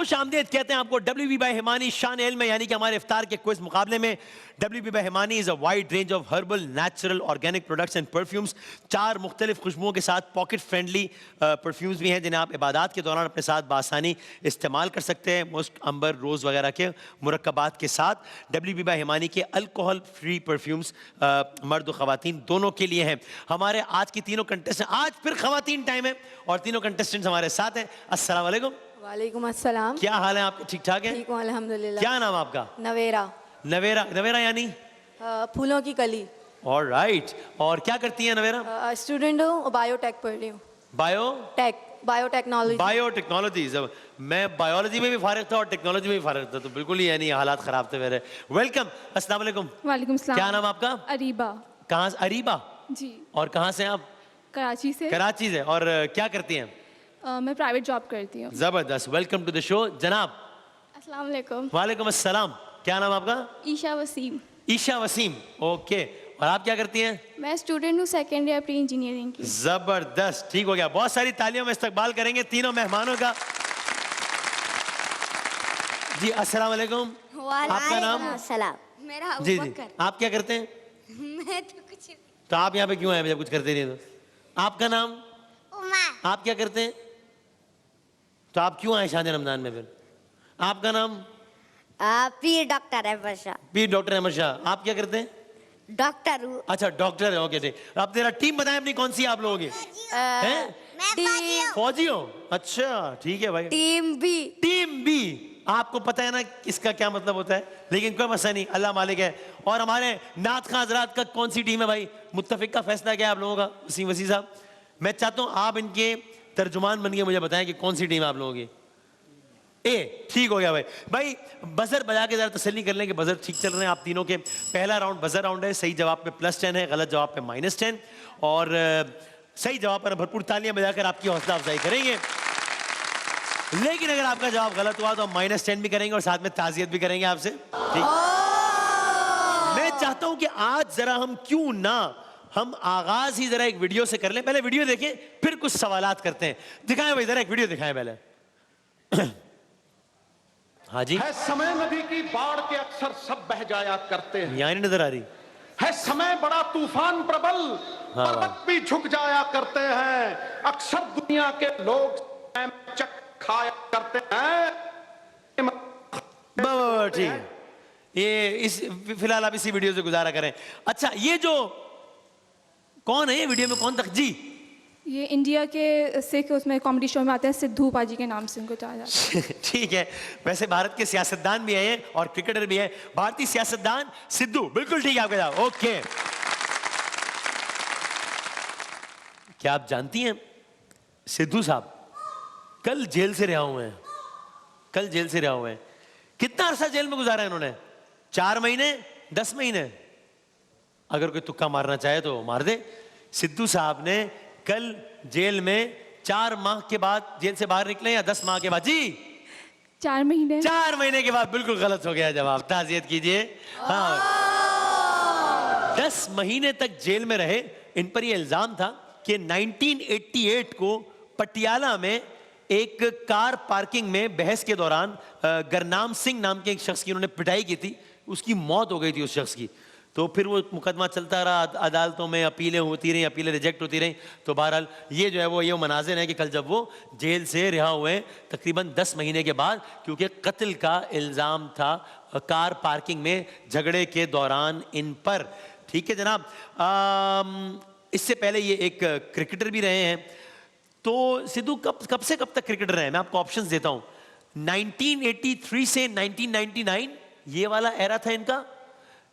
खुशामदीद कहते हैं आपको WB बाय हिमानी शान इल्म में, यानी कि हमारे इफ्तार के क्विज मुकाबले में। WB by Himani is a wide range of herbal natural organic products and perfumes. 4 मुख्तलिफ खुशबुओं के साथ पॉकेट फ्रेंडली परफ्यूम्स भी हैं जिन्हें आप इबादत के दौरान अपने साथ बासानी इस्तेमाल कर सकते हैं, मुस्क, अंबर, रोज़ वगैरह के मुरक्कबात के साथ। WB बाय हिमानी के अल्कोहल फ्री परफ्यूम्स मर्द और ख़वातीन दोनों के लिए हैं। हमारे आज की तीनों कंटेस्टेंट, आज फिर ख़वातीन टाइम है और तीनों कंटेस्टेंट्स हमारे साथ हैं। अस्सलाम वालेकुम। वालेकुम अस्सलाम। क्या हाल है आपके? ठीक ठाक है? ठीक हूँ अल्हम्दुलिल्लाह। क्या नाम आपका? नवेरा। नवेरा। नवेरा यानी फूलों की कली। ऑलराइट। और क्या करती हैं नवेरा? स्टूडेंट हूँ, बायोटेक पढ़ रही हूँ। बायोटेक्नोलॉजी। बायोटेक्नोलॉजी। मैं बायोलॉजी में भी फारिग था और टेक्नोलॉजी में भी फारिग था, तो बिल्कुल ही यानी हालात खराब थे मेरे। वेलकम। अस्सलाम वालेकुम। वालेकुम सलाम। क्या नाम आपका? अरीबा। कहाँ से? अरीबा जी। और कहाँ से हैं आप? कराची से। कराची से। और क्या करती हैं? मैं प्राइवेट जॉब करती हूँ। जबरदस्त। Welcome to the show. जनाब। अस्सलाम वालेकुम। वालेकुम अस्सलाम। क्या नाम आपका? ईशा वसीम। ईशा वसीम। ओके। और आप क्या करती हैं? मैं स्टूडेंट हूँ सेकेंड ईयर प्री इंजीनियरिंग की। जबरदस्त। ठीक हो गया। बहुत सारी तालियों में इस्तकबाल करेंगे तीनों मेहमानों का। जी अस्सलाम वालेकुम। आपका नाम? मेरा जी जी। आप क्या करते हैं? मैं तो कुछ नहीं। तो आप यहाँ पे क्यों आए जब कुछ करते नहीं? तो आपका नाम? उमा। आप क्या करते हैं? तो आप क्यों आए शादी रमजान में फिर? आपका नाम? P doctor Ahmed Shah. P doctor Ahmed Shah. आप क्या करते हैं? डॉक्टर हूँ। अच्छा डॉक्टर है। ओके ठीक। आप तेरा टीम बताएं अपनी, कौन सी आप लोगों की? मैं फौजी हो? अच्छा ठीक है भाई। Team B. Team B. आपको पता है ना इसका क्या मतलब होता है, लेकिन कोई मसला नहीं, अल्लाह मालिक है। और हमारे नात खां हजरात का कौन सी टीम है भाई? मुत्तफिक का फैसला क्या है आप लोगों का? वसीम वसी साहब, मैं चाहता हूँ आप इनके तर्जुमान बन के मुझे बताएं कि कौन सी टीम है आप लोगों की? ए। ठीक हो गया भाई। भाई बजर बजा के जरा तसल्ली कर लें कि बजर ठीक चल रहे हैं आप तीनों के। पहला राउंड बजर राउंड है। सही जवाब पे +10 है, गलत जवाब पे -10। और सही जवाब पर भरपूर तालियां बजाकर आपकी हौसला अफजाई करेंगे। लेकिन अगर आपका जवाब गलत हुआ तो हम -10 भी करेंगे और साथ में ताज़ियत भी करेंगे आपसे। ठीक। मैं चाहता हूं कि आज जरा हम क्यों ना हम आगाज ही जरा एक वीडियो से कर लें। पहले वीडियो देखें फिर कुछ सवालात करते हैं। दिखाएं भाई, जरा एक वीडियो दिखाएं पहले। हाँ जी। है समय नदी की बाढ़ के अक्सर सब बह जाया करते हैं। यहाँ नहीं नजर आ रही है समय बड़ा तूफान प्रबल, पर्वत भी झुक जाया करते हैं। अक्सर दुनिया के लोग चक खाया करते हैं। ठीक है। ये इस फिलहाल आप इसी वीडियो से गुजारा करें। अच्छा ये जो कौन है ये वीडियो में कौन तक? जी ये इंडिया के सिख उसमें कॉमेडी शो में आते हैं, सिद्धू पाजी के नाम से इनको जाना जाता है। ठीक है। वैसे भारत के सियासतदान भी हैं और क्रिकेटर भी हैं। भारतीय सियासतदान सिद्धू। बिल्कुल ठीक है आपका जवाब। ओके। क्या आप जानती हैं सिद्धू साहब कल जेल से रिहा हुए हैं? कल जेल से रिहा हुए हैं। कितना अरसा जेल में गुजारा है इन्होंने? 4 महीने, 10 महीने? अगर कोई तुक्का मारना चाहे तो मार दे। सिद्धू साहब ने कल जेल में 4 माह के बाद जेल से बाहर निकले या 10 माह के बाद? जी 4 महीने। 4 महीने के बाद। बिल्कुल गलत हो गया जवाब। ताज़ियत कीजिए। हाँ 10 महीने तक जेल में रहे। इन पर यह इल्जाम था कि 1988 को पटियाला में एक कार पार्किंग में बहस के दौरान गरनाम सिंह नाम के एक शख्स की उन्होंने पिटाई की थी। उसकी मौत हो गई थी उस शख्स की। तो फिर वो मुकदमा चलता रहा, अदालतों में अपीलें होती रहीं, अपीलें रिजेक्ट होती रहीं। तो बहरहाल ये जो है वो ये मनाजिर है कि कल जब वो जेल से रिहा हुए तकरीबन 10 महीने के बाद, क्योंकि कत्ल का इल्ज़ाम था कार पार्किंग में झगड़े के दौरान इन पर। ठीक है जनाब। इससे पहले ये एक क्रिकेटर भी रहे हैं। तो सिद्धू कब से कब तक क्रिकेटर रहे? मैं आपको ऑप्शंस देता हूं। 1983 से 1999 ये वाला एरा था इनका,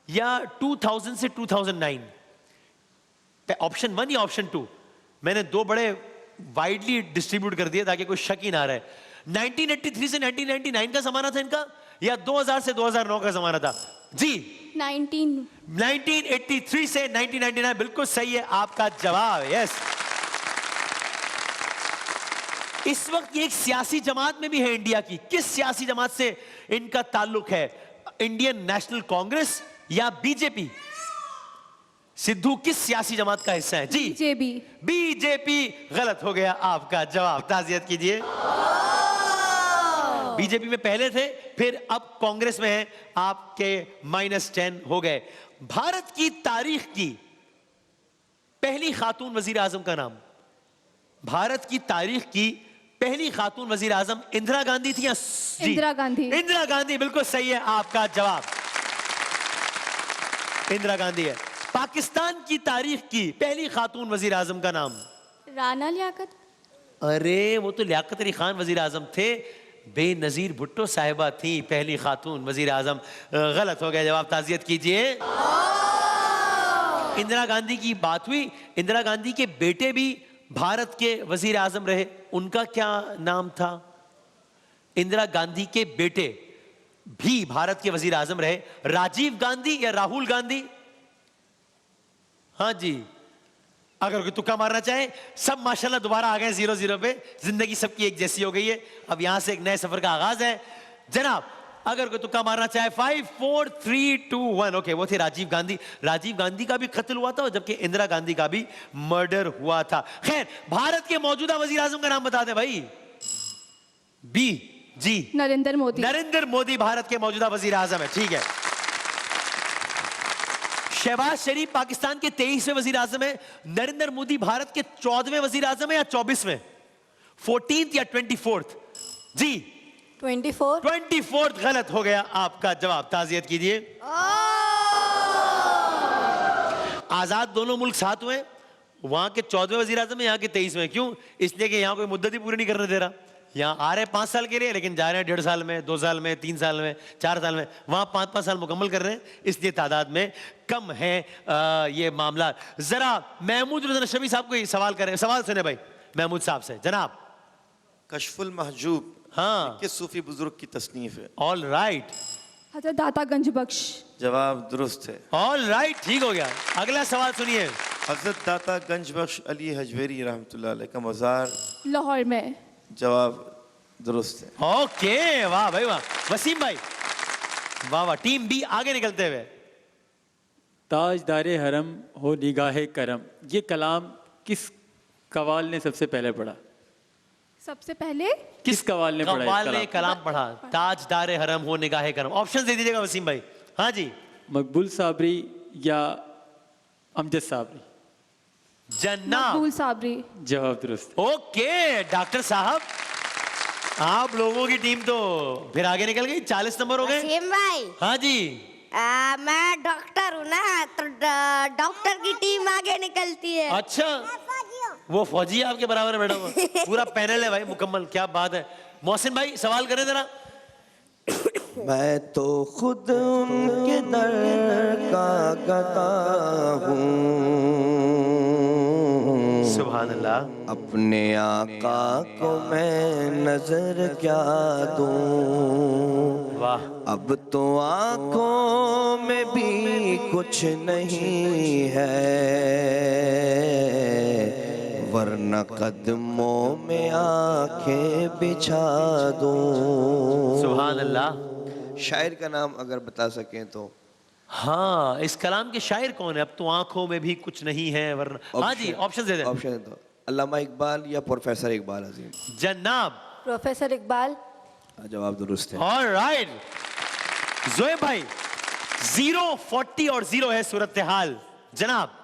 या 2000 से 2009? ऑप्शन 1 या ऑप्शन 2? मैंने 2 बड़े वाइडली डिस्ट्रीब्यूट कर दिए ताकि कोई शक ही ना रहे। 1983 से 1999 का जमाना था इनका, या 2000 से 2009 का जमाना था? जी 1983 से 1999 बिल्कुल सही है आपका जवाब। यस। इस वक्त ये एक सियासी जमात में भी है इंडिया की। किस सियासी जमात से इनका ताल्लुक है? इंडियन नेशनल कांग्रेस या बीजेपी? सिद्धू किस सियासी जमात का हिस्सा है? जी बीजेपी। बीजेपी। गलत हो गया आपका जवाब। ताज़ियत कीजिए। बीजेपी में पहले थे, फिर अब कांग्रेस में हैं, आपके -10 हो गए। भारत की तारीख की पहली खातून वजीर आजम का नाम, भारत की तारीख की पहली खातून वजीर आजम इंदिरा गांधी थी या जी? इंदिरा गांधी। इंदिरा गांधी बिल्कुल सही है आपका जवाब, इंदिरा गांधी है। पाकिस्तान की तारीख की पहली खातून वजीर आजम का नाम? राना लियाकत। अरे वो तो लियाकत अली खान वजीर आजम थे, बेनजीर भुट्टो साहिबा थी पहली खातून वजीर आजम। गलत हो गया जवाब, ताजियत कीजिए। इंदिरा गांधी की बात हुई, इंदिरा गांधी के बेटे भी भारत के वजीर आजम रहे, उनका क्या नाम था? इंदिरा गांधी के बेटे भी भारत के वजीर आजम रहे, राजीव गांधी या राहुल गांधी? हाँ जी, अगर कोई तुक्का मारना चाहे। सब माशाल्लाह दोबारा आ गए 0-0 पे, जिंदगी सबकी एक जैसी हो गई है। अब यहां से एक नए सफर का आगाज है जनाब। अगर कोई तुक्का मारना चाहे 5 4 3 2 1। ओके, वो थे राजीव गांधी। राजीव गांधी का भी कत्ल हुआ था, जबकि इंदिरा गांधी का भी मर्डर हुआ था। खैर, भारत के मौजूदा वजीर आजम का नाम बता दें भाई। बी जी, नरेंद्र मोदी। नरेंद्र मोदी भारत के मौजूदा वजीर आजम है। ठीक है। शहबाज शरीफ पाकिस्तान के 23वें वजीर आजम है। नरेंद्र मोदी भारत के 14वें वजीर आजम है या 24वें? 14th या 24th? जी 24। 24th गलत हो गया आपका जवाब, ताजियत कीजिए। आजाद दोनों मुल्क साथ हुए, वहां के 14वें वजीर आजम है, यहाँ के 23वें। क्यों? इसलिए कि यहाँ कोई मुद्दत ही पूरी नहीं करने दे रहा। यहाँ आ रहे 5 साल के लिए, लेकिन जा रहे हैं 1.5 साल में, 2 साल में, 3 साल में, 4 साल में। वहां 5-5 साल मुकम्मल कर रहे हैं, इसलिए तादाद में कम है ये मामला। जरा महमूद रज़ा नशवी साहब को सवाल करें। सवाल सुने भाई महमूद साहब से। जनाब। कशफुल महजूब हाँ, किस सूफी बुजुर्ग की तसनीफ है? ऑल राइट, हजरत दाता गंज बख्श। जवाब दुरुस्त है। ऑल राइट, ठीक हो गया। अगला सवाल सुनिए। हजरत दाता गंज बख्श अली हजवेरी रहमतुल्लाह अलैह का मज़ार लाहौर में। जवाब दुरुस्त है। ओके, वाह भाई वाह। वसीम भाई, वाह वाह। टीम बी आगे निकलते हुए। ताजदारे हरम हो निगाहे करम, ये कलाम किस कवाल ने सबसे पहले पढ़ा? सबसे पहले किस कवाल ने पढ़ा? कव्वाल ने इस कलाम पढ़ा, ताजदारे हरम हो निगाहे करम। ऑप्शन दे दीजिएगा वसीम भाई। हाँ जी। मकबूल साबरी या अमजद साबरी? जन्नाब। मकबूल साबरी। जवाब दुरुस्त। ओके डॉक्टर साहब, आप लोगों की टीम तो फिर आगे निकल गई, 40 नंबर हो गए। वसीम भाई, हाँ जी। मैं डॉक्टर हूँ ना, तो डॉक्टर की टीम आगे निकलती है। अच्छा, वो फौजी है आपके बराबर में बैठा हुआ। पूरा पैनल है भाई मुकम्मल, क्या बात है। मोहसिन भाई सवाल करें जरा। मैं तो खुद उनके दर का गदा हूँ, सुभान अल्लाह। अपने आका को मैं नजर क्या दूं। वाह। अब तो आंखों में भी कुछ नहीं है, वरना कदमों में आंखें बिछा दूं। सुभान अल्लाह। शायर का नाम अगर बता सकें तो? हाँ, इस कलाम के शायर कौन है? अब तो आंखों में भी कुछ नहीं है वरना। हाँ जी, ऑप्शन दे दें। ऑप्शन दो। अल्लामा इकबाल या प्रोफेसर इकबाल अजीम? जनाब। प्रोफेसर इकबाल। जवाब दुरुस्त है। All right. जोए भाई, 0 40 और 0 है सूरत हाल। जनाब।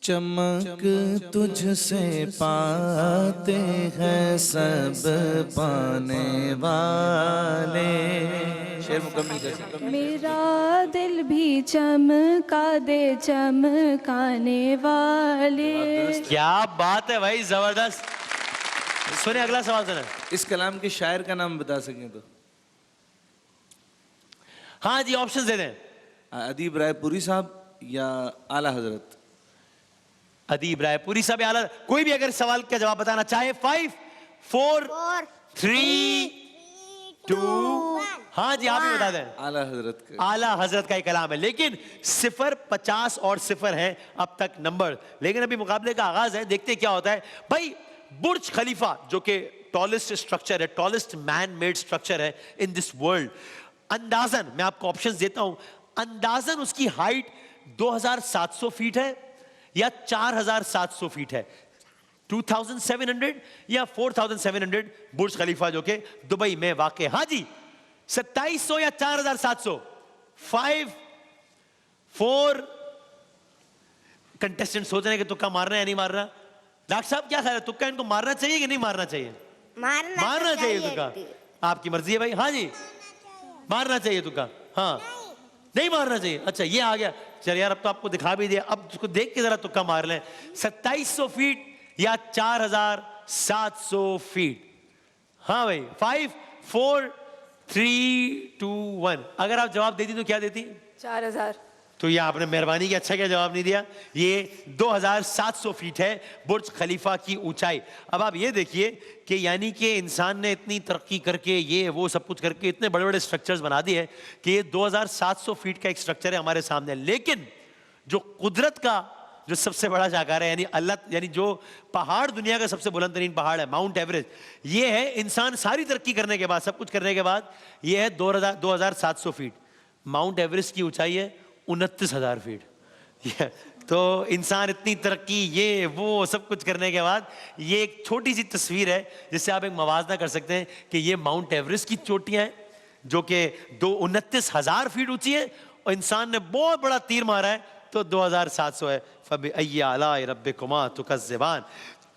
चमक तुझसे पाते हैं सब पाने वाले। शेर मुकम्मल कर। मेरा दिल भी चमका दे चमकाने वाले। क्या बात है भाई, जबरदस्त। सुने अगला सवाल सुने। इस कलाम के शायर का नाम बता सकें तो? हाँ जी, ऑप्शन दे दें। अदीब रायपुरी साहब या आला हजरत? अदीब रायपुरी साहब आला। कोई भी अगर सवाल का जवाब बताना चाहे। 5 4 3 2। हाँ जी, आप ही बता दें। आला हजरत का। आला हजरत का एक कलाम है, लेकिन 0 50 और 0 है अब तक नंबर। लेकिन अभी मुकाबले का आगाज है, देखते क्या होता है भाई। बुर्ज खलीफा जो कि टॉलेस्ट स्ट्रक्चर है, टॉलेस्ट मैन मेड स्ट्रक्चर है इन दिस वर्ल्ड। अंदाजन मैं आपको ऑप्शंस देता हूं, अंदाजन उसकी हाइट 2700 फीट है या 4700 फीट है। 2700 या 4700 बुर्ज खलीफा जो कि दुबई में वाक़ है। हाँ जी, 2700 या 4700? 5 4 कंटेस्टेंट सोच रहे हैं कि तुक्का मारना है या नहीं मारना। डॉक्टर साहब क्या ख्याल है, तुक्का इनको मारना चाहिए कि नहीं मारना चाहिए? मारना चाहिए तुक्का। आपकी मर्जी है भाई। हाँ जी, मारना चाहिए तुक्का। हाँ, नहीं मारना चाहिए। अच्छा, ये आ गया। चल यार, अब तो आपको दिखा भी दिया, अब उसको देख के जरा तुक्का मार लें। 2700 फीट या 4700 फीट? हाँ भाई, 5 4 3 2 1। अगर आप जवाब देती तो क्या देती? 4000। तो ये आपने मेहरबानी की अच्छा क्या जवाब नहीं दिया। ये 2700 फीट है बुर्ज खलीफा की ऊंचाई। अब आप ये देखिए कि यानी कि इंसान ने इतनी तरक्की करके ये वो सब कुछ करके इतने बड़े बड़े स्ट्रक्चर्स बना दिए कि ये 2700 फीट का एक स्ट्रक्चर है हमारे सामने। लेकिन जो कुदरत का जो सबसे बड़ा शाहकार है, यानी अल्लाह, यानी जो पहाड़ दुनिया का सबसे बुलंद तरीन पहाड़ है, माउंट एवरेस्ट, ये है इंसान सारी तरक्की करने के बाद, सब कुछ करने के बाद, ये है 2700 फीट। माउंट एवरेस्ट की ऊंचाई है 29,000 फीट। तो इंसान इतनी तरक्की ये वो सब कुछ करने के बाद, ये एक छोटी सी तस्वीर है जिससे आप एक मवाजना कर सकते हैं कि ये माउंट एवरेस्ट की चोटियां हैं जो कि 29,000 फीट ऊंची है, और इंसान ने बहुत बड़ा तीर मारा है तो 2700 है। फबिअय्यि आलाइ रब्बिकुमा तुकज़्ज़िबान।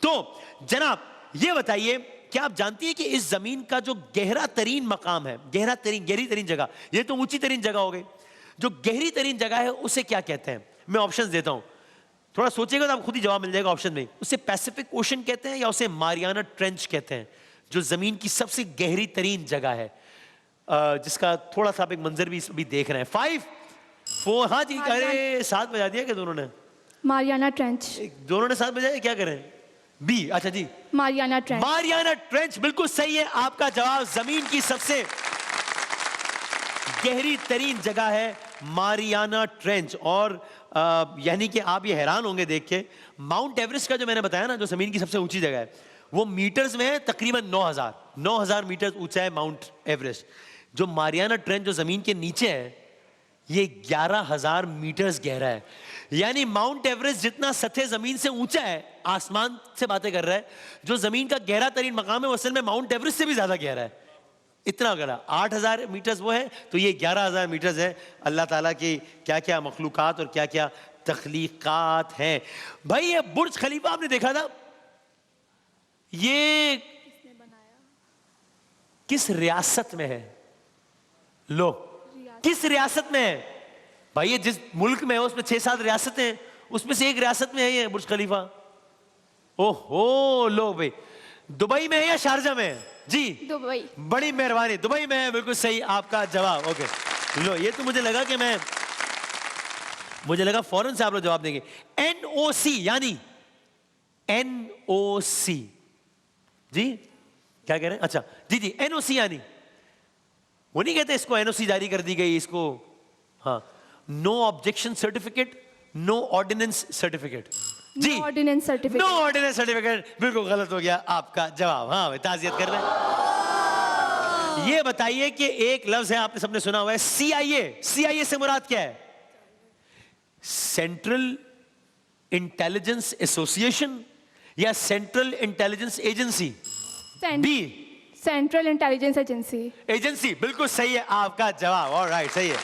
तो जनाब ये बताइए, क्या आप जानती हैं कि इस जमीन का जो गहरा तरीन मकाम है, गहरी तरीन जगह, ये तो ऊंची तरीन जगह हो गई, जो गहरी तरीन जगह है उसे क्या कहते हैं? मैं ऑप्शंस देता हूं, थोड़ा सोचिएगा तो आपको खुद ही जवाब मिल जाएगा ऑप्शन में। उसे पैसिफिक ओशन कहते हैं या उसे मारियाना ट्रेंच कहते हैं, जो जमीन की सबसे गहरी तरीन जगह है, जिसका थोड़ा सा आप एक मंजर भी देख रहे हैं। 5 4। हाँ जी, अरे 7 बजा दिया क्या दोनों ने? Mariana trench. दोनों ने 7 बजाया, क्या करें? बी। अच्छा जी, मारियाना ट्रेंच। मारियाना ट्रेंच बिल्कुल सही है आपका जवाब। जमीन की सबसे गहरी तरीन जगह है मारियाना ट्रेंच। और यानी कि आप ये हैरान होंगे देख के, माउंट एवरेस्ट का जो मैंने बताया ना, जो जमीन की सबसे ऊंची जगह है, वो मीटर्स में है तकरीबन 9000 मीटर ऊंचा है माउंट एवरेस्ट। जो मारियाना ट्रेंच जो जमीन के नीचे है, ये 11,000 मीटर्स गहरा है। यानी माउंट एवरेस्ट जितना सतह जमीन से ऊंचा है, आसमान से बातें कर रहा है, जो जमीन का गहरा तरीन मकाम है वो असल में माउंट एवरेस्ट से भी ज्यादा गहरा है। इतना गहरा 8,000 मीटर्स वो है, तो ये 11,000 मीटर्स है। अल्लाह ताला की क्या क्या मखलूकात और क्या क्या तख्लीकात हैं। भाई ये बुर्ज खलीफा आपने देखा था, ये किस रियासत में है? लो, किस रियासत में है? भाई ये जिस मुल्क में है उसमें 6-7 रियासतें हैं, उसमें से एक रियासत में है ये बुर्ज खलीफा। ओहो, लो भाई, दुबई में है या शारजा में है? जी दुबई। बड़ी मेहरबानी, दुबई में है, बिल्कुल सही आपका जवाब। ओके, लो ये तो मुझे लगा फौरन से आप लोग जवाब देंगे। NOC यानी NOC, जी क्या कह रहे हैं? अच्छा जी, NOC यानी वो नहीं कहते इसको NOC जारी कर दी गई इसको, हाँ, no objection certificate, no ordinance certificate. जी, no ordinance certificate. No ordinance certificate बिल्कुल गलत हो गया आपका जवाब। हाँ भाई, ताज़ियत कर रहे हैं। ये बताइए कि एक लफ्ज है आपने सबने सुना हुआ है CIA। CIA से मुराद क्या है? सेंट्रल इंटेलिजेंस एसोसिएशन या central intelligence agency? B, central intelligence agency. Agency बिल्कुल सही है आपका जवाब। ऑलराइट, सही है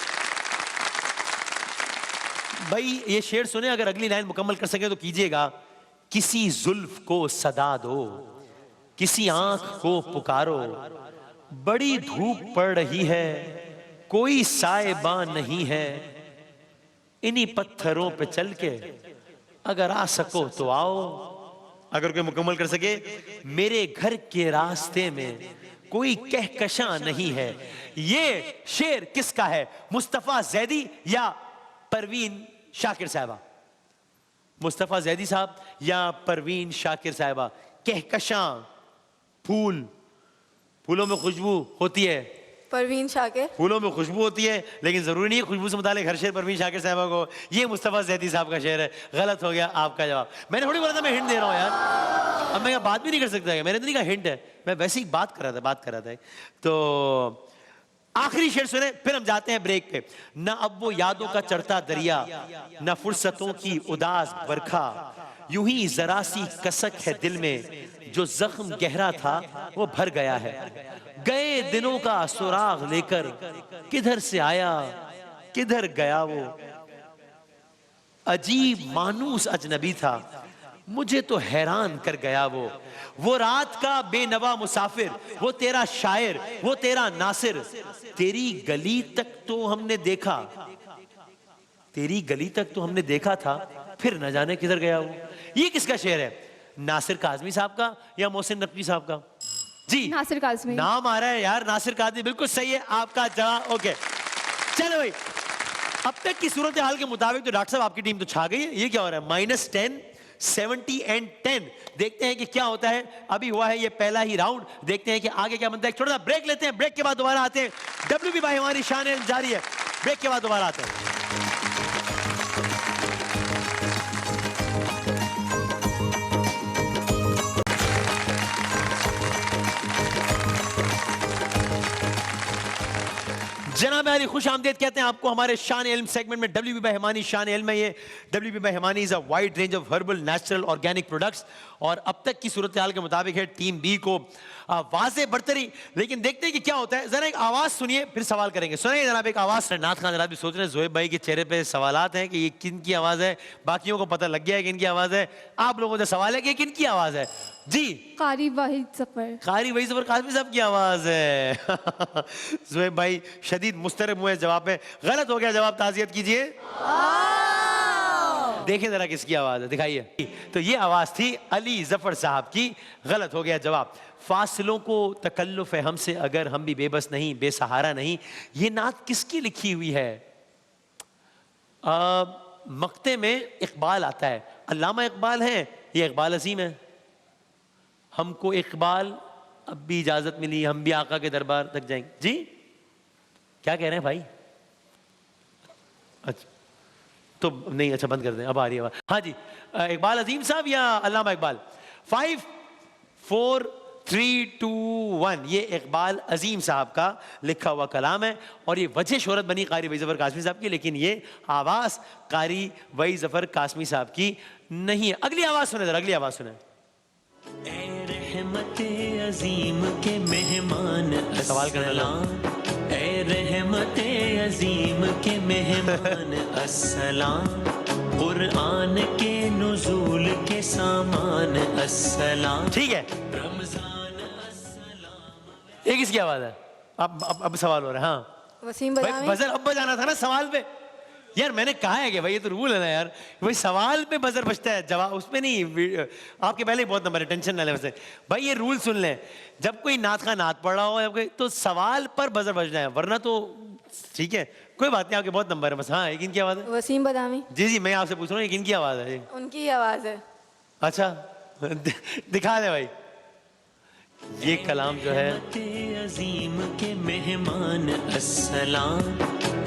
भाई। ये शेर सुने, अगर अगली लाइन मुकम्मल कर सके तो कीजिएगा। किसी जुल्फ को सदा दो, किसी आंख को पुकारो, बड़ी धूप पड़ रही है, कोई साएबा नहीं है, इन्हीं पत्थरों पे चल के अगर आ सको तो आओ। अगर कोई मुकम्मल कर सके, मेरे घर के रास्ते में कोई कहकशां नहीं है। ये शेर किसका है? मुस्तफा जैदी या परवीन शाकिर साहबा? मुस्तफा जैदी साहब या परवीन शाकिर साहबा? कहकशां, फूलों में खुशबू होती है, परवीन शाकिर। फूलों में खुशबू होती है, लेकिन जरूरी नहीं है खुशबू से मुतालिक हर शेर परवीन शाकिर साहबा को। ये मुस्तफा जैदी साहब का शेर है। गलत हो गया आपका जवाब। मैंने थोड़ी बोला था मैं हिंट दे रहा हूं यार, अब मैं बात भी नहीं कर सकता। मैंने तो नहीं कहा हिंट है, मैं वैसे ही बात कर रहा था। तो आखिरी शेर सुने फिर हम जाते हैं ब्रेक पे। न अब वो यादों का चढ़ता दरिया, न फुर्सतों की उदास बरखा, यूं ही जरा सी कसक है दिल में, जो जख्म गहरा था वो भर गया है। गए दिनों का सुराग लेकर किधर से आया किधर गया वो, अजीब मानूस अजनबी था, मुझे तो हैरान कर गया वो रात का बेनवा मुसाफिर, वो तेरा शायर, वो तेरा नासिर, तेरी गली तक तो हमने देखा, तेरी गली तक तो हमने देखा था, फिर न जाने किधर गया वो। ये किसका शेर है? नासिर काज़मी साहब का या मोहसिन नकवी साहब का? जी नासिर काज़मी। नाम आ रहा है यार, नासिर काज़मी, बिल्कुल सही है आपका जवाब। ओके चलो भाई, अब तक की सूरत हाल के मुताबिक तो डॉक्टर साहब आपकी टीम तो छा गई है। ये क्या हो रहा है? -10, 70 and 10। देखते हैं कि क्या होता है। अभी हुआ है ये पहला ही राउंड, देखते हैं कि आगे क्या बनता है। छोटा सा ब्रेक लेते हैं, ब्रेक के बाद दोबारा आते हैं। WB भाई हमारी शान जारी है, ब्रेक के बाद दोबारा आते हैं। जनाब अली खुश आमदेद कहते हैं आपको हमारे शान इल्म सेगमेंट में। WB भाई हमारी शान इल्म में ये WB भाई हमारी is a wide range of herbal natural organic products, और अब तक की सूरत हाल के मुताबिक है टीम बी को वाज़े बरतरी। लेकिन देखते हैं कि क्या होता है। जरा एक आवाज सुनिए फिर सवाल करेंगे। सुनिए जनाब एक आवाज। नाथ खान जनाब भी सोच रहे हैं जोएब भाई के चेहरे पे सवालात हैं कि ये किन की आवाज है। बाकियों को पता लग गया है कि इनकी आवाज है, आप लोगों से सवाल है कि किन की आवाज है। जी कारी वाहिद जफर। कारी वही जफर काज़मी साहब की आवाज है। जोएब भाई शदीद मुस्तरब हुए जवाब में। गलत हो गया जवाब, ताज़ियत कीजिए। देखिए जरा किसकी आवाज है, दिखाइए। तो ये आवाज थी अली जफर साहब की। गलत हो गया जवाब। फासलों को तकल्लुफ है हमसे अगर हम भी बेबस नहीं बेसहारा नहीं, ये नात किसकी लिखी हुई है? मक्ते में इकबाल आता है, अल्लामा इकबाल है, ये इकबाल अजीम है। हमको इकबाल अब भी इजाजत मिली, हम भी आका के दरबार तक जाएंगे। जी क्या कह रहे हैं भाई? अच्छा तो नहीं, अच्छा बंद कर दें, अब आ रही है आवाज। हाँ जी, इकबाल अजीम साहब या अल्लामा इकबाल? 5 4 3 2 1 ये इकबाल अजीम साहब का लिखा हुआ कलाम है, और ये वजह शोहरत बनी कारी वही जफर कासमी साहब की, लेकिन ये आवाज कारी वही जफर कासमी साहब की नहीं है। अगली आवाज सुने जरा, अगली आवाज सुने। अजीम के मेहमान सवाल करने लगा। ए रहमते अजीम के मेहमान अस्सलाम, कुरान के नुज़ूल के सामान अस्सलाम। ठीक है, रमजान अस्सलाम। ये किसकी आवाज है? अब सवाल हो रहा है। हाँ वसीम भाई, बदामी। बजर अब बजाना था ना सवाल पे। यार मैंने कहा है कि भाई ये तो रूल है ना यार, भाई सवाल पे बजर बजता है, जवाब उसमें नहीं। आपके पहले ही बहुत नंबर है, टेंशन ना ले वैसे भाई। ये रूल सुन लें, जब कोई नात का नात पढ़ रहा हो या कोई, तो सवाल पर बजर बजना है, वरना तो ठीक है कोई बात नहीं, आपके बहुत नंबर है बस। हाँ एक इनकी आवाज़ है। वसीम बदामी। जी जी मैं आपसे पूछ रहा हूँ एक इनकी आवाज़ है। उनकी आवाज है। अच्छा दिखा दे भाई। ये कलाम जो है, अजीम के मेहमान अस्सलाम,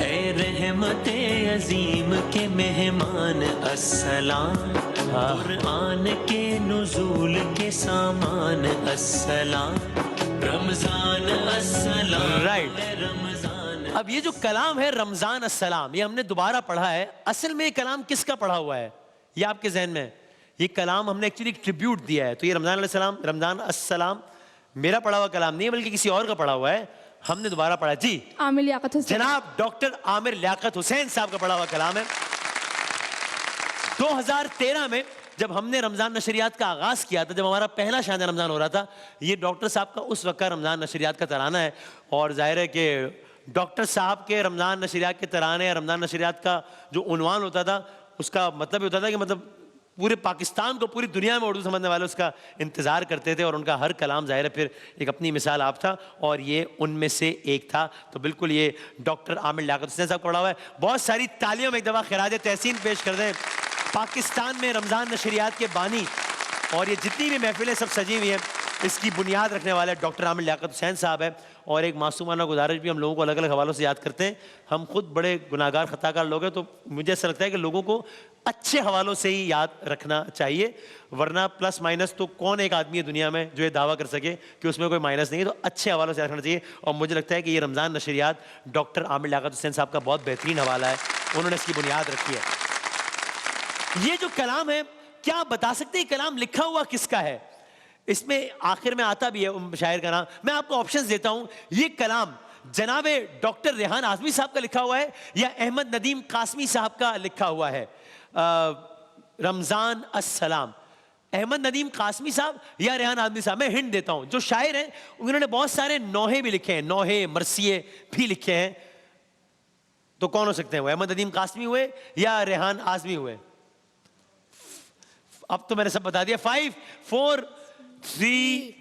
ए रहमते अजीम के मेहमान अस्सलाम, कुरान के नुज़ूल के सामान अस्सलाम, रमजान अस्सलाम। राइट। रमजान। अब ये जो कलाम है रमजान अस्सलाम, ये हमने दोबारा पढ़ा है। असल में ये कलाम किसका पढ़ा हुआ है ये आपके जहन में? ये कलाम हमने एक्चुअली ट्रिब्यूट दिया है। तो ये रमजान अस्सलाम, रमजान अस्सलाम मेरा पढ़ा हुआ कलाम नहीं है, बल्कि किसी और का पढ़ा हुआ है, हमने दोबारा पढ़ा। जी आमिर लियाकत हुसैन। जनाब डॉक्टर आमिर लियाकत हुसैन साहब का पढ़ा हुआ कलाम है। 2013 में जब हमने रमजान नशरियात का आगाज किया था, जब हमारा पहला शान रमजान हो रहा था, ये डॉक्टर साहब का उस वक्त का रमजान नशरियात का तराना है। और जाहिर है कि डॉक्टर साहब के रमजान नशरियात के तराने या रमजान नशरियात का जो उन्वान होता था, उसका मतलब ये होता था कि मतलब पूरे पाकिस्तान को, पूरी दुनिया में उर्दू समझने वाले उसका इंतज़ार करते थे, और उनका हर कलाम जाहिर है फिर एक अपनी मिसाल आप था, और ये उनमें से एक था। तो बिल्कुल ये डॉक्टर आमिर लियाकत हुसैन साहब पढ़ा हुआ है। बहुत सारी तालियों में एक दफ़ा खिराज तहसीन पेश कर दें पाकिस्तान में रमज़ान नशरियात के बानी, और ये जितनी भी महफिलें सब सजी हुई हैं, इसकी बुनियाद रखने वाले डॉक्टर आमिर लियाकत हुसैन साहब है। और एक मासूमाना गुजारिश भी, हम लोगों को अलग अलग हवालों से याद करते हैं, हम खुद बड़े गुनाहगार खताकार लोग हैं, तो मुझे ऐसा लगता है कि लोगों को अच्छे हवालों से ही याद रखना चाहिए, वरना प्लस माइनस तो कौन एक आदमी है दुनिया में जो ये दावा कर सके कि उसमें कोई माइनस नहीं है। तो अच्छे हवालों से याद रखना चाहिए। और मुझे लगता है कि ये रमज़ान नशरियात डॉक्टर आमिर लियाकत हुसैन साहब का बहुत बेहतरीन हवाला है, उन्होंने इसकी बुनियाद रखी है। ये जो कलाम है, क्या आप बता सकते हैं कलाम लिखा हुआ किसका है? इसमें आखिर में आता भी है शायर का नाम। मैं आपको ऑप्शंस देता हूं। ये कलाम जनाबे डॉक्टर रेहान आज़मी साहब का लिखा हुआ है या अहमद नदीम कासमी साहब का लिखा हुआ है? रमजान अस्सलाम, अहमद नदीम कासमी साहब या रेहान आज़मी साहब? मैं हिंट देता हूं, जो शायर हैं उन्होंने बहुत सारे नौहे भी लिखे हैं, नौहे मरसिए भी लिखे हैं। तो कौन हो सकते हैं वो? अहमद नदीम कासमी हुए या रेहान आज़मी हुए? अब तो मैंने सब बता दिया। 5 4 3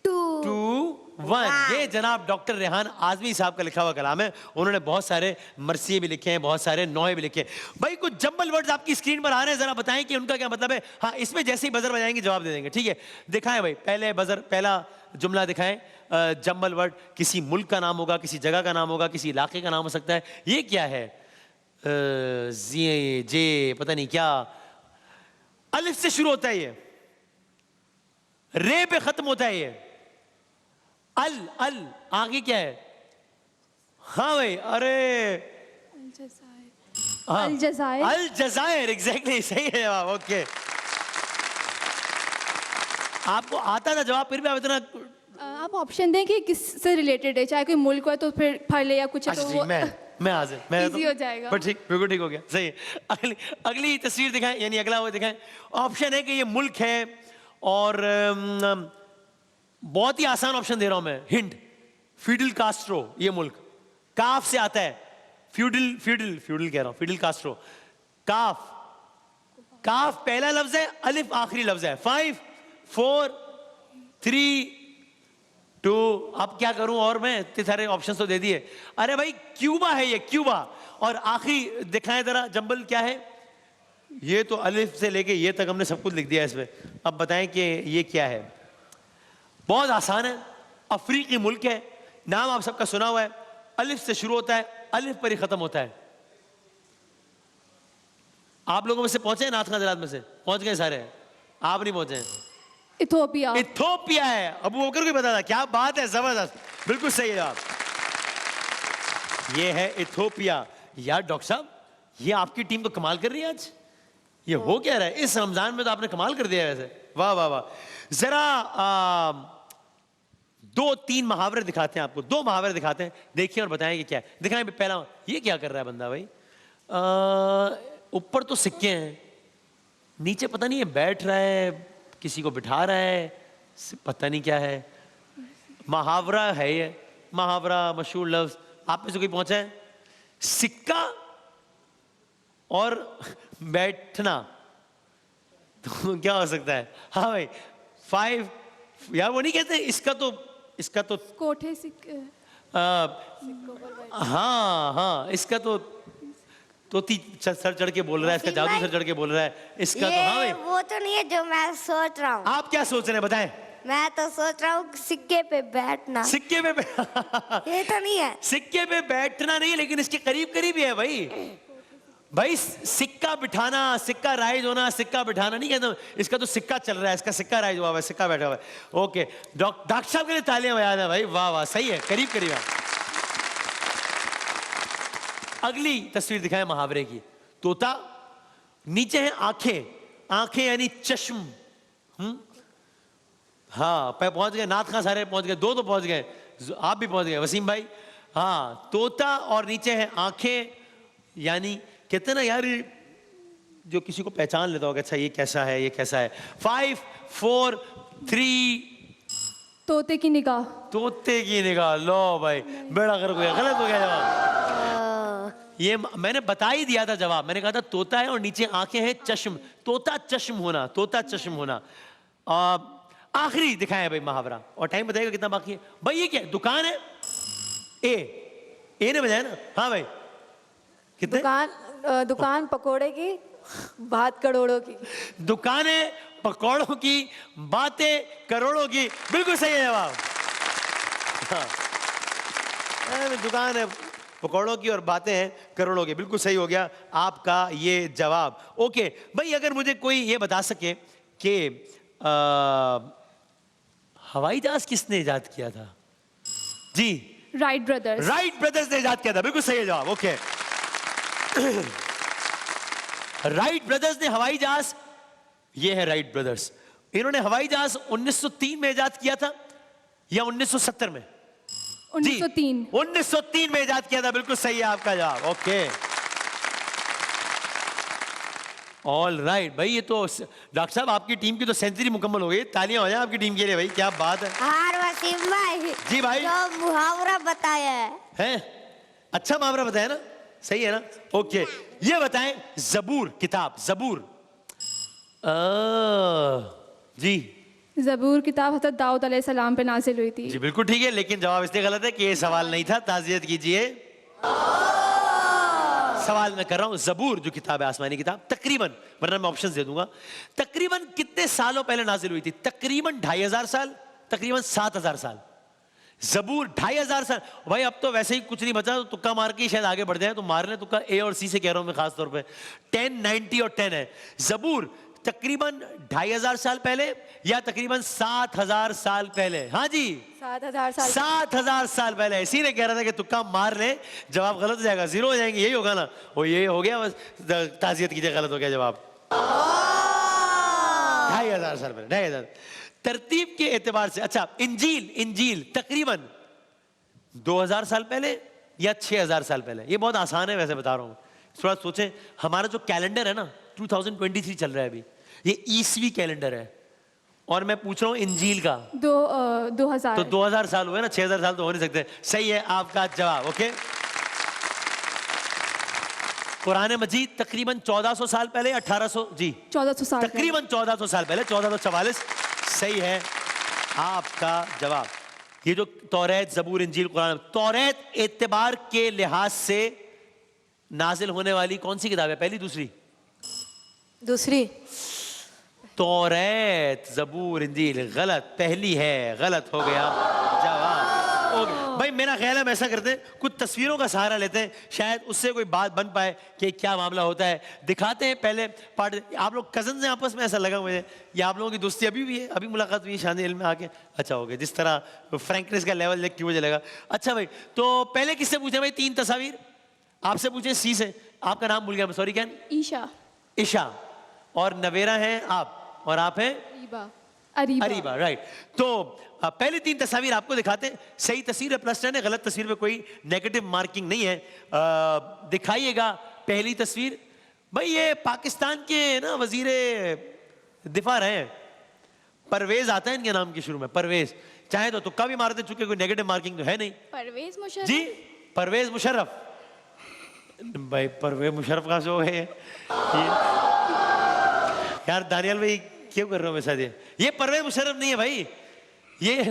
2 1। ये जनाब डॉक्टर रेहान आज़मी साहब का लिखा हुआ कलाम है। उन्होंने बहुत सारे मरसिए भी लिखे हैं, बहुत सारे नौहे भी लिखे हैं। भाई कुछ जंबल वर्ड्स आपकी स्क्रीन पर आ रहे हैं, जरा बताएं कि उनका क्या मतलब है। हाँ, इसमें जैसे ही बजर बजाएंगे जवाब दे देंगे, ठीक है? दिखाएं भाई, पहले बजर, पहला जुमला दिखाएं। जंबल वर्ड किसी मुल्क का नाम होगा, किसी जगह का नाम होगा, किसी इलाके का नाम हो सकता है। ये क्या है? जे पता नहीं क्या, अलिफ से शुरू होता है, ये रे पे खत्म होता है, ये अल अल आगे क्या है? हाँ भाई, अरे हाँ, अल-जज़ायर। अल-जज़ायर, एग्जैक्टली सही है जवाब। ओके, आपको आता था जवाब, फिर भी आप इतना। आप ऑप्शन दें कि किससे रिलेटेड है, चाहे कोई मुल्क हो तो फिर फले या कुछ है अच्छा तो ठीक, वो मैं हाजिर, मैं easy हो जाएगा। पर ठीक, बिल्कुल ठीक हो गया, सही है। अगली तस्वीर दिखाएं, यानी अगला वो दिखाएं। ऑप्शन है कि ये मुल्क है, और बहुत ही आसान ऑप्शन दे रहा हूं मैं, हिंट, फिडल कास्ट्रो ये मुल्क, काफ से आता है। फ्यूडल फ्यूडल फ्यूडल कह रहा हूं, फिडल कास्ट्रो। काफ, काफ पहला लफ्ज है, अलिफ आखिरी लफ्ज है। 5 4 3 2। अब क्या करूं, और मैं इतने सारे ऑप्शंस तो दे दिए। अरे भाई क्यूबा है ये, क्यूबा। और आखिरी दिखाएं जरा जंबल क्या है? ये तो अलिफ से लेके ये तक हमने सब कुछ लिख दिया इसमें। अब बताएं कि ये क्या है? बहुत आसान है, अफ्रीकी मुल्क है, नाम आप सबका सुना हुआ है, अलिफ से शुरू होता है, अलिफ पर ही खत्म होता है। आप लोगों में से पहुंचे हैं? नाथ खान में से पहुंच गए सारे? आप नहीं पहुंचे? इथोपिया। इथोपिया है। अबू बकर को भी पता था, क्या बात है, जबरदस्त, बिल्कुल सही जवाब। ये है इथोपिया। यार डॉक्टर साहब, ये आपकी टीम तो कमाल कर रही है आज। ये हो क्या रहा है इस रमजान में? तो आपने कमाल कर दिया वैसे, वाह वाह वाह। जरा 2-3 मुहावरे दिखाते हैं आपको, 2 मुहावरे दिखाते हैं, देखिए और बताएं कि क्या है। दिखाएं पहला, ये क्या कर रहा है बंदा भाई? ऊपर तो सिक्के हैं, नीचे पता नहीं है बैठ रहा है, किसी को बिठा रहा है, पता नहीं क्या है। मुहावरा है ये, मुहावरा मशहूर लफ्ज। आप में से कोई पहुंचा है? सिक्का और बैठना, तो क्या हो सकता है? हाँ भाई 5, यार वो नहीं कहते इसका तो कोठे सिक्के। हाँ हाँ, इसका तो सर चढ़ के बोल रहा है, इसका जादू सर चढ़ के बोल रहा है, इसका तो हाँ भाई। वो तो नहीं है जो मैं सोच रहा हूँ। आप क्या सोच रहे हैं बताएं? मैं तो सोच रहा हूँ सिक्के पे बैठना। सिक्के पे ये तो नहीं है। सिक्के पे बैठना नहीं, लेकिन इसके करीब करीब ही है भाई। भाई सिक्का बिठाना, सिक्का राइज होना, सिक्का बिठाना नहीं कहता। इसका तो सिक्का चल रहा है, इसका सिक्का राइज हुआ है, सिक्का बैठा हुआ है। ओके, डॉक्टर साहब के लिए तालियां बजा दें भाई, वाह वाह, सही है, करीब करीब है। अगली तस्वीर दिखाएं मुहावरे की। तोता, नीचे है आंखें, आंखें यानी चश्म। हाँ पहुंच गए, नाथ खां सारे पहुंच गए, 2 तो पहुंच गए, आप भी पहुंच गए वसीम भाई। हाँ, तोता और नीचे है आंखें, यानी कहते ना यार, जो किसी को पहचान लेता होगा, अच्छा ये कैसा है, ये कैसा है। 5 4 3। तोते की निगाह। तोते की निगाह, लो भाई, बेड़ा कर गया, गलत हो गया जवाब। ये मैंने बता ही दिया था जवाब, मैंने कहा था तोता है और नीचे आंखें हैं, चश्म, तोता चश्म होना, तोता चश्म होना। आखिरी दिखाया भाई मुहावरा, और टाइम बताएगा कितना बाकी है भाई। ये क्या दुकान है? ए ने बजाया ना? हाँ भाई, कितने? दुकान पकोड़े की, बात करोड़ों की। दुकान है, पकौड़ों की, बातें करोड़ों की। बिल्कुल सही है जवाब। हाँ। दुकान है पकौड़ों की और बातें हैं करोड़ों की। बिल्कुल सही हो गया आपका ये जवाब। ओके भाई, अगर मुझे कोई ये बता सके कि हवाई जहाज किसने इजाद किया था? जी, राइट ब्रदर्स। राइट ब्रदर्स ने इजाद किया था। बिल्कुल सही है जवाब। ओके, राइट ब्रदर्स ने हवाई जहाज, ये है राइट ब्रदर्स, इन्होंने हवाई जहाज 1903 में इजाद किया था या 1970 में? 1903। 1903 में इजाद किया था। बिल्कुल सही है आपका जवाब। ओके, ऑल राइट भाई, ये तो डॉक्टर साहब आपकी टीम की तो सेंचुरी मुकम्मल हो गई। तालियां हो जाए आपकी टीम के लिए भाई, क्या बात है। हार वसीम भाई। जी भाई। जो मुहावरा बताया है अच्छा मुहावरा बताया ना, सही है ना? ओके, ये बताएं जबूर किताब, जबूर जी, ज़बूर किताब हज़रत दाऊद अलैहिस्सलाम पे नाजिल हुई थी। जी बिल्कुल ठीक है, लेकिन जवाब इसलिए गलत है कि ये सवाल नहीं था। ताज़ियत कीजिए। सवाल मैं कर रहा हूं, जबूर जो किताब है, आसमानी किताब, तकरीबन, वरना मैं ऑप्शंस दे दूंगा, तकरीबन कितने सालों पहले नाजिल हुई थी? तकरीबन 2500 साल, तकरीबन 7000 साल। जबूर 2500 साल। भाई अब तो वैसे ही कुछ नहीं बचा, तो तुक्का मार के शायद आगे बढ़ जाए, तो मारने तुक्का ए और सी से कह रहा हूं मैं खास तौर पे। 10, 90 और 10 है। जबूर तकरीबन 2500 साल पहले या तकरीबन 7000 साल पहले? हाँ जी, 7000 साल। 7000 साल पहले। इसी ने कह रहा था कि तुक्का मार ले, जवाब गलत हो जाएगा, जीरो हो जाएंगे, यही होगा ना? वो ये हो गया, बस ताज़ियत कीजिए, गलत हो गया जवाब। 2500 साल पहले, 2500। तरतीब के एतबार से, अच्छा, इंजील, इंजील तकरीबन 2000 साल पहले या 6000 साल पहले? ये बहुत आसान है, वैसे बता रहा हूँ, थोड़ा सोचें। हमारा जो कैलेंडर है ना, 2023 चल रहा है अभी, ये ईसवी कैलेंडर है, और मैं पूछ रहा हूँ इंजील का 2000। तो 2000 साल हुए ना, 6000 साल तो हो नहीं सकते। सही है आपका जवाब। ओके, कुरान मजीद तकरीबन 1400 साल पहले, 1800? जी 1400 साल। तकरीबन 1400 साल पहले, 1444। सही है आपका जवाब। ये जो तौरेत, जबूर, इंजील, कुरान, तौरेत एतबार के लिहाज से नाजिल होने वाली कौन सी किताब है? पहली, दूसरी? दूसरी। तौरेत, जबूर, इंजील गलत, पहली है। गलत हो गया जवाब। ओके भाई, मेरा ख्याल है हम ऐसा करते हैं, कुछ तस्वीरों का सहारा लेते हैं, शायद उससे कोई बात बन पाए कि क्या मामला होता है। दिखाते हैं पहले पार्ट। आप लोग कजन हैं आपस में, ऐसा लगा मुझे, या आप लोगों की दोस्ती अभी भी है? अभी मुलाकात हुई शादी में आके? अच्छा हो गया। जिस तरह फ्रैंकनेस का लेवल देख के मुझे लगा। अच्छा भाई, तो पहले किससे पूछे भाई? 3 तस्वीर आपसे पूछे, सी से। आपका नाम भूल गया मैं, सॉरी। कैन? ईशा। ईशा। और नवेरा हैं आप, और आप हैं अरीबा। अरीबा, राइट। तो पहले 3 तस्वीर आपको दिखाते हैं। सही तस्वीर है +10 है, गलत तस्वीर में कोई नेगेटिव मार्किंग नहीं है। दिखाइएगा पहली तस्वीर। भाई ये पाकिस्तान के ना वजीरे दिफा रहे हैं, परवेज आता है इनके नाम के शुरू में, परवेज। चाहे तो तुक्का भी मारते, चूंकि कोई नेगेटिव मार्किंग तो है नहीं। परवेज मुशर्रफ। जी, परवेज मुशर्रफ। भाई परवेज मुशर्रफ का शो है यार। दानियाल भाई क्यों कर रहे हो मेरे साथ? ये परवेज मुशर्रफ नहीं है भाई, ये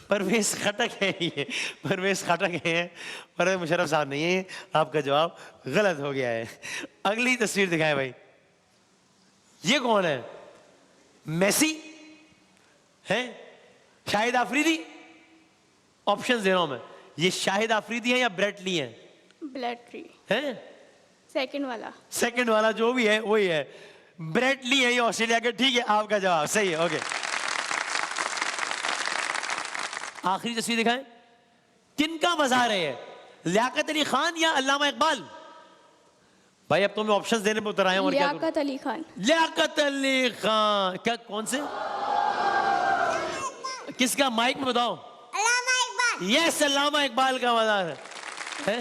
परवेज खटक है। ये परवेज खटक है, परवेज मुशर्रफ साहब नहीं है। आपका जवाब गलत हो गया है। अगली तस्वीर दिखाएं भाई। ये कौन है? मेसी है? शाहिद आफरीदी? ऑप्शन दे रहा हूं मैं। ये शाहिद आफरीदी है या ब्रेट ली है? ब्लड ट्री है सेकंड वाला। सेकंड वाला जो भी है वही है। ब्रेट ली है ये ऑस्ट्रेलिया के। ठीक है, आपका जवाब सही है। ओके, आखिरी तस्वीर दिखाएं। किनका मज़ार है ये? लियाकत अली खान या अल्लामा इकबाल? भाई अब तो मैं ऑप्शंस देने पे उतर आया हूं, और क्या करूं? लियाकत अली खान। लियाकत अली खान। क्या, कौन से? किसका? माइक में बताओ। अल्लामा इकबाल। यस, अल्लामा इकबाल का मज़ार है।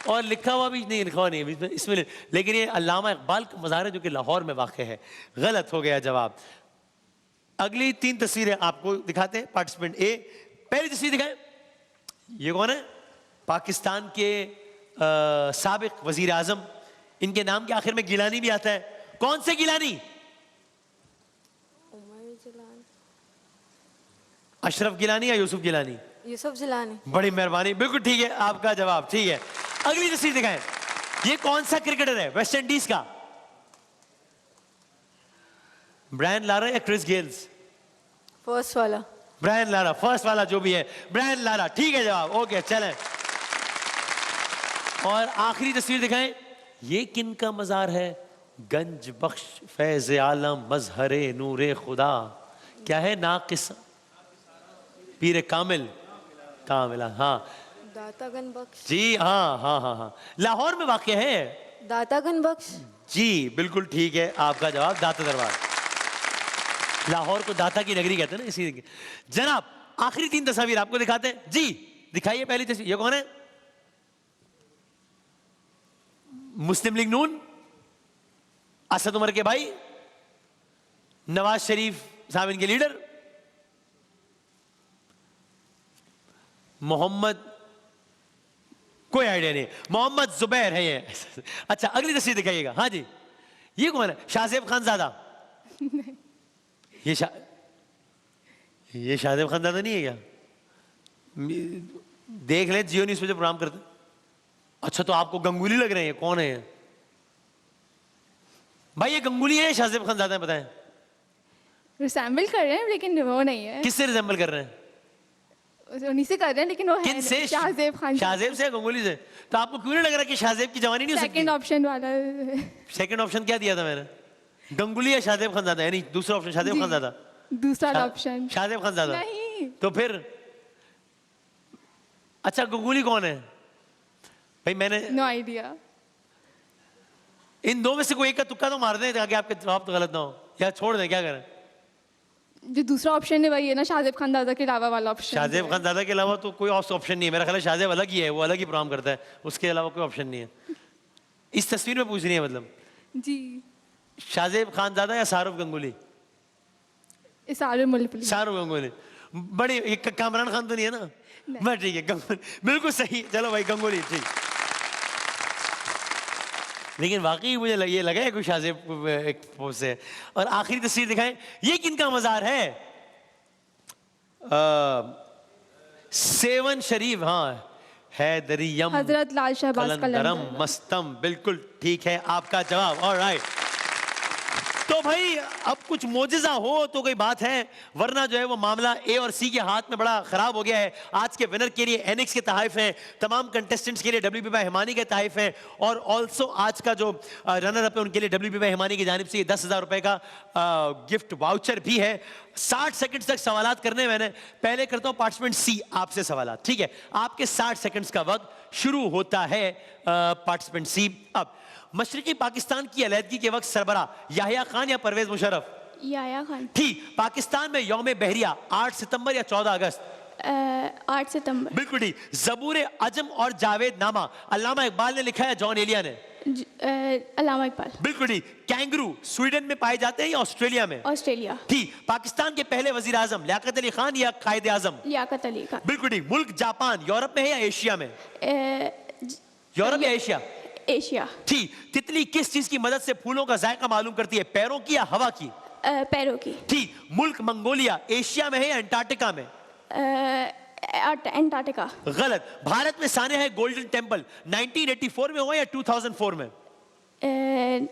और लिखा हुआ भी नहीं, लिखा हुआ नहीं है इसमें, लेकिन ये अल्लामा इकबाल का मज़ार है जो कि लाहौर में वाक़ है। गलत हो गया जवाब। अगली 3 तस्वीरें आपको दिखाते हैं। पार्टिसिपेंट ए, पहली तस्वीर दिखाएं। ये कौन है? पाकिस्तान के साबिक वजीर आजम। इनके नाम के आखिर में गिलानी भी आता है। कौन से गिलानी? अशरफ गिलानी या यूसुफ गिलानी? यूसुफ जिलानी। बड़ी मेहरबानी, बिल्कुल ठीक है आपका जवाब। ठीक है, अगली तस्वीर दिखाएं। ये कौन सा क्रिकेटर है? वेस्ट इंडीज का। ब्रायन लारा या क्रिस गेल्स? फर्स्ट वाला। ब्रायन लारा, फर्स्ट वाला जो भी है, ब्रायन लारा, ठीक है जवाब। ओके चलें, और आखिरी तस्वीर दिखाएं। ये किन का मजार है? गंज बख्श फैज आलम मजहरे नूरे खुदा, क्या है? नाकिस पीर कामिल, कामिला, हाँ दातागन बख्श। जी, हाँ हाँ हाँ हाँ, लाहौर में वाक़या है। दातागन बख्श। जी बिल्कुल ठीक है आपका जवाब, दाता दरबार। लाहौर को दाता की नगरी कहते हैं ना, इसी। जनाब आखिरी 3 तस्वीर आपको दिखाते हैं। जी दिखाइए पहली तस्वीर, ये कौन है? मुस्लिम लीग नून, असद उमर के भाई, नवाज शरीफ साहब इनके लीडर, मोहम्मद, कोई आइडिया नहीं, मोहम्मद जुबैर है ये। अच्छा अगली तस्वीर दिखाइएगा। हाँ जी, ये कौन है? शाहजेब खानजादा। ये शाहजेब खानजादा नहीं है क्या? देख ले, जियो न्यूज़ पे जो प्रोग्राम करते। अच्छा तो आपको गंगुली लग रहे हैं, कौन है भाई? ये गंगुली है, शाहजेब खानजादा है, बताएं। रिसेंबल कर रहे हैं लेकिन वो नहीं है। किससे रिजेंबल कर रहे हैं? उन्हीं से कर रहे हैं लेकिन वो है किनसे? नहीं। शाहजेब खान। शाहजेब से, गंगुली से? तो आपको क्यों नहीं लग रहा कि शाहजेब की जवानी नहीं हो सकती? सेकंड ऑप्शन वाला। सेकंड ऑप्शन क्या दिया था मैंने? गंगुली या शाहजेब खानजादा? यानी दूसरा ऑप्शन शाहजेब खानजादा? दूसरा ऑप्शन शाहजेब खानजादा नहीं। तो फिर अच्छा गंगुली कौन है भाई? मैंने नो आइडिया। इन दो में से कोई एक का तुक्का तो मार दें ताकि आपके जवाब तो गलत ना हो, या छोड़ दें, क्या करें? जो दूसरा ऑप्शन है वही है ना, शाहजेब खान दादा के अलावा वाला ऑप्शन। शाहजेब खान दादा के अलावा तो कोई ऑप्शन नहीं है। मेरा ख्याल है शाहजेब अलग ही है, वो अलग ही प्रोग्राम करता है, उसके अलावा कोई ऑप्शन नहीं है। इस तस्वीर में पूछ रही है मतलब? जी। शाहजेब खान दादा या शाहरुख गंगुली? शाहरुख गंगुली। बड़ी, कामरान खान तो नहीं है ना? बस ठीक है, गंगुली बिल्कुल सही। चलो भाई गंगुली ठीक। लेकिन वाकई मुझे ये लगा है कोई शाहजेब एक पोज से। और आखिरी तस्वीर दिखाएं, ये किनका मजार है? सेवन शरीफ, हाँ, हैदरियम हजरत लाल शहबाज कलंदरम मस्तम, बिल्कुल ठीक है आपका जवाब। ऑलराइट, तो भाई अब कुछ मोजिजा हो तो कोई बात है, वरना जो है वो मामला ए और सी के हाथ में बड़ा खराब हो गया है। आज के विनर के लिए एनएक्स के तहफ़ हैं, तमाम कंटेस्टेंट्स के लिए WP भाई हिमानी के तहफ़ हैं, और ऑल्सो आज का जो रनर अप है उनके लिए WP भाई हिमानी की जानिब से ये 10,000 रुपए का गिफ्ट वाउचर भी है। 60 सेकंड्स तक सवालात करने। मैंने पहले करता हूँ पार्टिसिपेंट सी आपसे सवालात, ठीक है? आपके 60 सेकंड्स का वक्त शुरू होता है। पार्टिसिपेंट सी, अब मशरकी पाकिस्तान की अलहदगी के वक्त सरबरा याहिया खान या परवेज मुशर्रफ? याहिया खान। ठीक। पाकिस्तान में यौम बहरिया 8 सितंबर या 14 अगस्त? 8 सितंबर। बिल्कुल ठीक। ज़बूर अजम और जावेद नामा अल्लामा इकबाल ने लिखा है, जॉन एलिया ने? अल्लामा इकबाल। बिल्कुल ठीक। कैंगरू स्वीडन में पाए जाते हैं या ऑस्ट्रेलिया में? ऑस्ट्रेलिया। ठीक। पाकिस्तान के पहले वजीर आजम लियाकत अली खान या कायदे आजम? लियाकत अली खान। बिल्कुल ठीक। मुल्क जापान यूरोप में है या एशिया में? यूरोप या एशिया? एशिया। ठीक। तितली किस चीज की मदद से फूलों का जायका मालूम करती है, पैरों की या हवा की? पैरों की। ठीक। मुल्क मंगोलिया एशिया में है या अंटार्कटिका में? अंटार्कटिका। गलत। भारत में साने है गोल्डन टेम्पल 1984 में हुआ या 2004 में?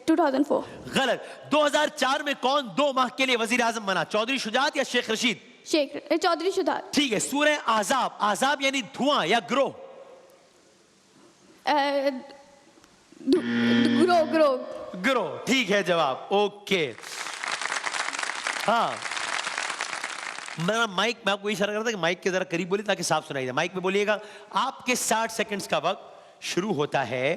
2004। गलत। 2004 में कौन 2 माह के लिए वजीर आजम बना, चौधरी शुजात या शेख रशीद? चौधरी शुजात। ठीक है। सूरह आजाब, आजाब यानी धुआं या ग्रोह? ग्रो, ठीक है जवाब। ओके, हाँ, मेरा माइक, मैं आपको इशारा करता कि माइक के जरा करीब बोलिए ताकि साफ सुनाई दे। माइक में बोलिएगा। आपके 60 सेकंड्स का वक्त शुरू होता है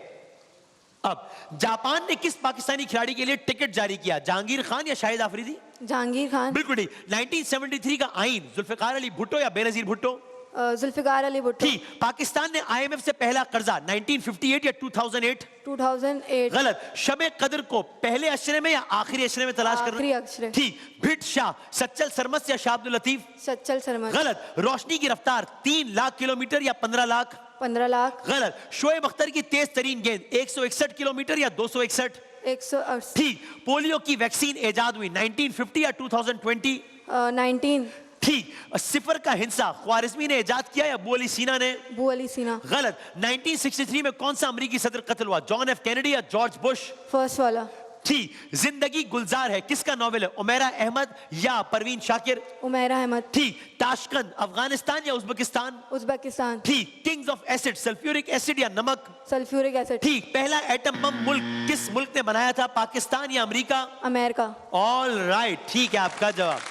अब। जापान ने किस पाकिस्तानी खिलाड़ी के लिए टिकट जारी किया, जहांगीर खान या शाहिद आफरीदी? जहांगीर खान। बिल्कुल ठीक। 1973 का आइन जुल्फिकार अली भुट्टो या बेनजीर भुट्टो? जुल्फिकार अली भुट्टो। ठीक। पाकिस्तान ने IMF से पहला कर्जा 1958 या 2008? 2008। गलत। शबे कदर को पहले अशरे में या आखिरी अशरे में तलाश करना? आखिरी अशरे। ठीक। भिट शाह सच्चल सरमस या शाह अब्दुल लतीफ? सच्चल सरमस। गलत। रोशनी की रफ्तार 3 लाख किलोमीटर या 15 लाख? 15 लाख। गलत। शोएब अख्तर की तेज तरीन गेंद 161 किलोमीटर या 261? 180। ठीक। पोलियो की वैक्सीन इजाद हुई 1950 या 2020? 19। ठीक। सिफर का हिंसा ख्वारिज़मी ने इजाद किया या बू अली सीना ने? बू अली सीना। गलत। 1963 में कौन सा अमेरिकी सदर कत्ल हुआ, जॉन एफ कैनेडी या जॉर्ज बुश? फर्स्ट वाला। थी। जिंदगी गुलजार है किसका नॉवेल है? उमैरा अहमद या परवीन शाकिर? उमैरा अहमद। थी। ताशकंद अफगानिस्तान या उज्बेकिस्तान? उज्बेकिस्तान। थी। Kings of acid sulphuric acid या नमक? Sulphuric acid. थी। पहला एटम बम मुल्क किस मुल्क ने बनाया था? पाकिस्तान या अमेरिका? अमेरिका। ऑल राइट, ठीक है आपका जवाब।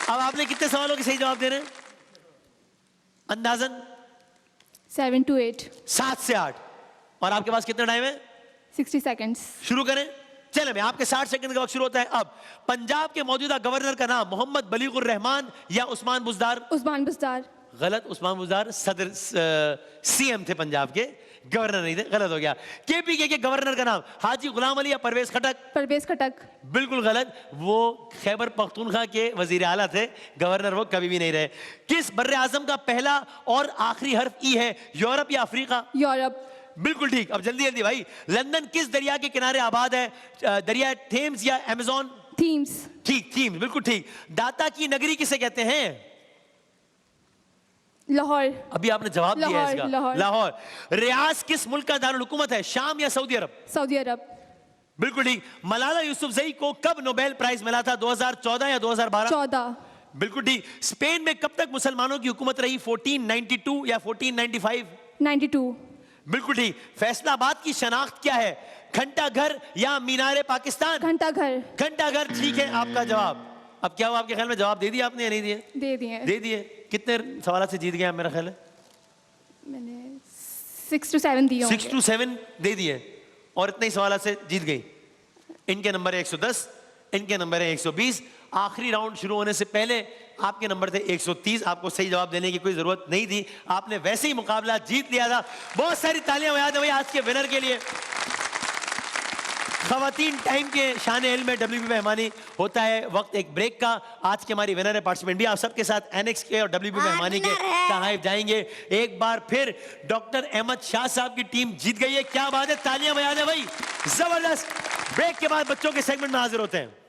अब आपने कितने सवालों के सही जवाब दे रहे हैं अंदाजन? 7 to 8, 7 से 8। और आपके पास कितना टाइम है? 60 seconds. शुरू करें। चले मैं आपके 60 सेकंड का वक्त शुरू होता है अब। पंजाब के मौजूदा गवर्नर का नाम मोहम्मद बलीगुर रहमान या उस्मान बुज़दार? उस्मान बुज़दार। गलत, उस्मान बुज़दार सदर सीएम थे पंजाब के, गवर्नर नहीं थे, गलत हो गया। केपीके के गवर्नर का नाम हाजी गुलाम अली या परवेज खटक? परवेज खटक। बिल्कुल गलत, वो खैबर पख्तूनख्वा के वजीर आला थे, गवर्नर वो कभी भी नहीं रहे। किस बर्रे आजम का पहला और आखिरी हर्फ ई है? यूरोप या अफ्रीका? यूरोप। बिल्कुल ठीक। अब जल्दी जल्दी भाई, लंदन किस दरिया के किनारे आबाद है? दरिया थेम्स या अमेज़न? थीम्स। ठीक, थीम्स बिल्कुल ठीक। दाता की नगरी किसे कहते हैं? लाहौर। अभी आपने जवाब दिया है इसका। लाहौर। लाहौर। रियाज किस मुल्क का दारुल हुकूमत है? शाम या सऊदी अरब? सऊदी अरब। बिल्कुल ठीक। मलाला यूसुफजई को कब नोबेल प्राइज मिला था? 2014 या 2012? 14। बिल्कुल ठीक। स्पेन में कब तक मुसलमानों की हुकूमत रही? 1492 या 1495? 92। बिल्कुल ठीक। फैसलाबाद की शनाख्त क्या है? घंटा घर या मीनारे पाकिस्तान? घंटा घर। घंटा घर ठीक है आपका जवाब। अब क्या हुआ आपके ख्याल में, जवाब दे दिया आपने या नहीं दिए? दे दिए। दे दिए। कितने सवाल से जीत गए आप मेरा ख्याल है? मैंने 6 to 7 दिए होंगे। 6 to 7 दे दिए और इतने ही सवाल से जीत गई। इनके नंबर है 110, इनके नंबर है 120। आखिरी राउंड शुरू होने से पहले आपके नंबर थे 130। आपको सही जवाब देने की कोई जरूरत नहीं थी, आपने वैसे ही मुकाबला जीत लिया था। बहुत सारी तालियां बजा दें भाई आज के विनर के लिए। खवातीन टाइम के शान इल्म में WB मेहमानी होता है वक्त एक ब्रेक का। आज के हमारी विनर है पार्टिसिपेंट भी आप सबके साथ एनएक्स के और WB मेहमानी के तहफ़ जाएंगे। एक बार फिर डॉक्टर अहमद शाह साहब की टीम जीत गई है। क्या बात है, तालियां बजा दें भाई, जबरदस्त। ब्रेक के बाद बच्चों के सेगमेंट में हाजिर होते हैं।